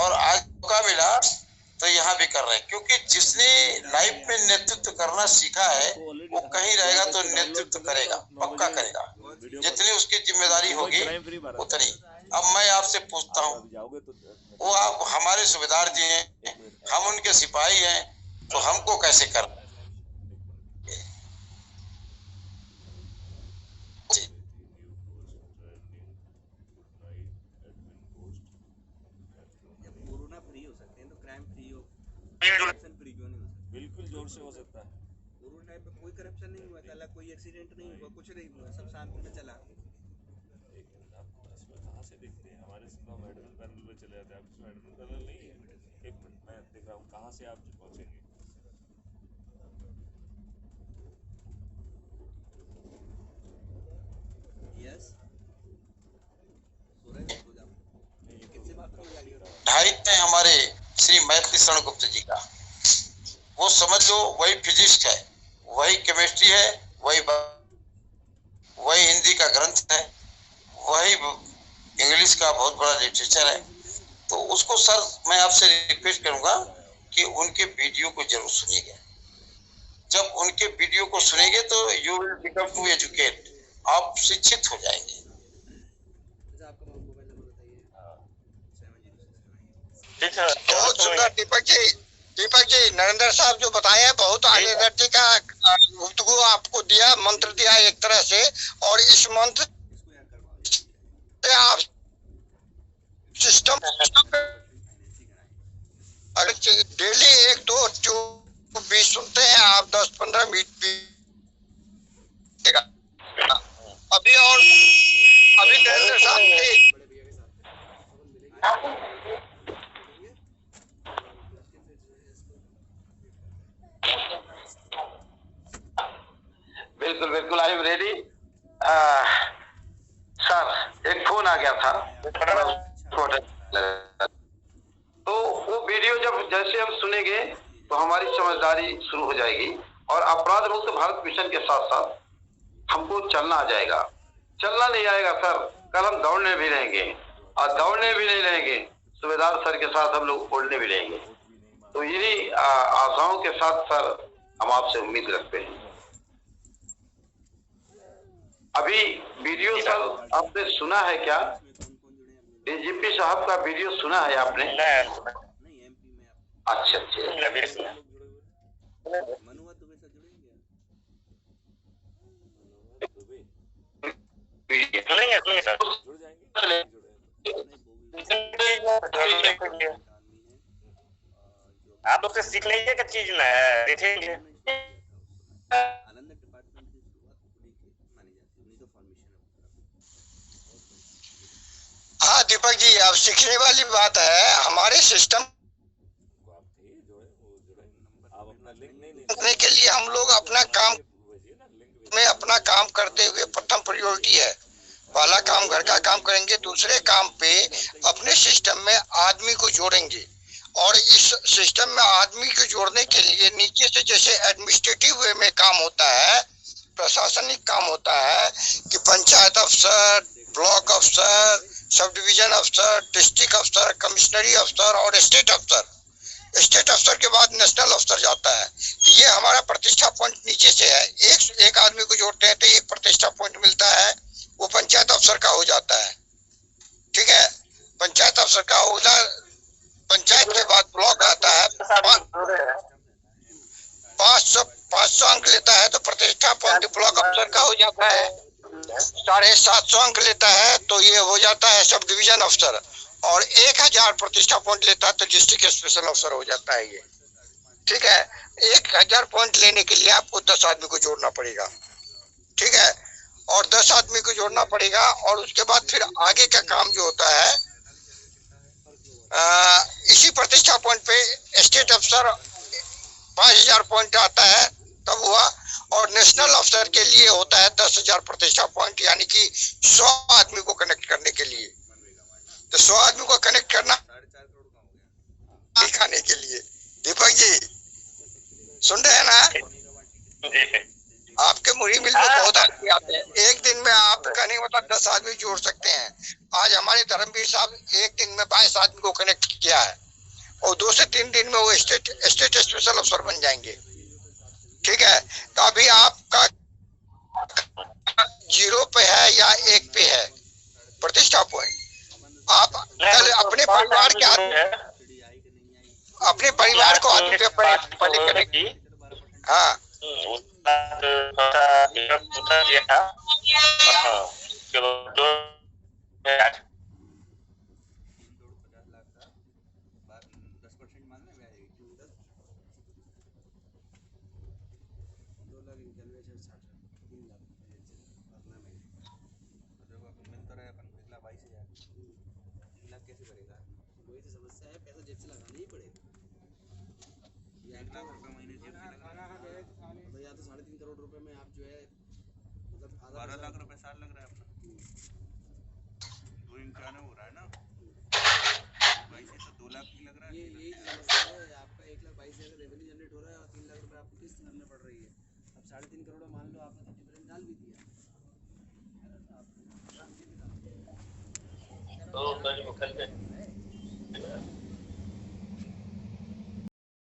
और आज मौका मिला तो यहाँ भी कर रहे हैं, क्योंकि जिसने लाइफ में नेतृत्व करना सीखा है वो कहीं रहेगा तो नेतृत्व करेगा, पक्का करेगा। जितनी उसकी जिम्मेदारी होगी उतनी। अब मैं आपसे पूछता हूँ, वो आप हमारे सूबेदार जी हैं, हम उनके सिपाही हैं, तो हमको कैसे कर बिल्कुल जोर से हो सकता है। कोरोना टाइम पे कोई करप्शन नहीं हुआ था, कोई एक्सीडेंट नहीं हुआ, कुछ नहीं हुआ, सब शांति में चला। इसमें कहाँ से दिखते हैं हमारे सिर्फ एडमिन पैनल पे चले जाते हैं, आप इसमें एडमिन पैनल नहीं है। एक मिनट मैं देख रहा हूँ कहाँ से आप पहुँचेंगे। यस ढाई हमारे श्री मैथिली शरण गुप्त जी का, वो समझ लो वही फिजिक्स है, वही केमिस्ट्री है, वही हिंदी का ग्रंथ है, वही इंग्लिश का बहुत बड़ा लिटरेचर है। तो उसको सर मैं आपसे रिक्वेस्ट करूंगा कि उनके वीडियो को जरूर सुनिएगा। जब उनके वीडियो को सुनेंगे तो you will become to educate, आप शिक्षित हो जाएंगे। बहुत सुंदर दीपक जी नरेंद्र साहब जो बताया बहुत आगे दर्जे का गुफ्तगू आपको दिया, मंत्र दिया एक तरह से, और इस मंत्र से आप सिस्टम डेली एक दो जो भी सुनते हैं आप 10-15 मिनट अभी, और अभी नरेंद्र साहब बिल्कुल बिल्कुल आई एम रेडी। सर एक फोन आ गया था, तो वो वीडियो जब जैसे हम सुनेंगे तो हमारी समझदारी शुरू हो जाएगी, और अपराध मुक्त भारत मिशन के साथ साथ हमको चलना आ जाएगा। चलना नहीं आएगा सर, कल हम दौड़ने भी रहेंगे, और दौड़ने भी नहीं रहेंगे, सूबेदार सर के साथ हम लोग उड़ने भी रहेंगे। तो इन्हीं आशाओं के साथ सर हम आपसे उम्मीद रखते हैं। अभी वीडियो सर आपने सुना है क्या? डीजीपी साहब का वीडियो सुना है आपने? अच्छा अच्छा, आप लोग से सीख लीजिए क्या चीज ना देखेंगे। हाँ दीपक जी, अब सीखने वाली बात है। हमारे सिस्टम करने के लिए हम लोग अपना काम में अपना काम करते हुए प्रथम प्रायोरिटी है, पहला काम घर का काम करेंगे, दूसरे काम पे अपने सिस्टम में आदमी को जोड़ेंगे। और इस सिस्टम में आदमी को जोड़ने के लिए नीचे से जैसे एडमिनिस्ट्रेटिव वे में काम होता है, प्रशासनिक काम होता है कि पंचायत अफसर, ब्लॉक अफसर, सब डिवीजन अफसर, डिस्ट्रिक्ट अफसर, कमिश्नरी अफसर और स्टेट अफसर। स्टेट अफसर के बाद नेशनल अफसर जाता है। तो ये हमारा प्रतिष्ठा पॉइंट नीचे से है। एक आदमी को जोड़ते हैं तो एक प्रतिष्ठा पॉइंट मिलता है, वो पंचायत अफसर का हो जाता है। ठीक है, पंचायत अफसर का होगा। पंचायत के बाद ब्लॉक आता है, 500 अंक लेता है तो प्रतिष्ठा पॉइंट ब्लॉक अफसर का हो जाता है। 750 अंक लेता है तो ये हो जाता है सब डिवीजन अफसर, और 1000 प्रतिष्ठा पॉइंट लेता है तो डिस्ट्रिक्ट स्पेशल अफसर हो जाता है ये। ठीक है, 1000 पॉइंट लेने के लिए आपको 10 आदमी को जोड़ना पड़ेगा। ठीक है, और 10 आदमी को जोड़ना पड़ेगा, और उसके बाद फिर आगे का काम जो होता है इसी प्रतिष्ठा पॉइंट पे स्टेट अफसर 5000 पॉइंट आता है तब हुआ, और नेशनल अफसर के लिए होता है 10,000 प्रतिष्ठा पॉइंट, यानी कि 100 आदमी को कनेक्ट करने के लिए। तो 100 आदमी को कनेक्ट करना दिखाने के लिए। दीपक जी सुन रहे हैं ना? आपके मुरी मिल में बहुत आदमी आते हैं, एक दिन में आप कहने मतलब 10 आदमी जोड़ सकते हैं। आज हमारे धर्मवीर साहब एक दिन में 22 आदमी को कनेक्ट किया है और 2 से 3 दिन में वो स्टेट स्पेशल अफसर बन जाएंगे। ठीक है, तो अभी आपका 0 पे है या 1 पे है प्रतिष्ठा पॉइंट। आप कल अपने परिवार के अपने परिवार को आदमी पे पहले करेंगे। हाँ तो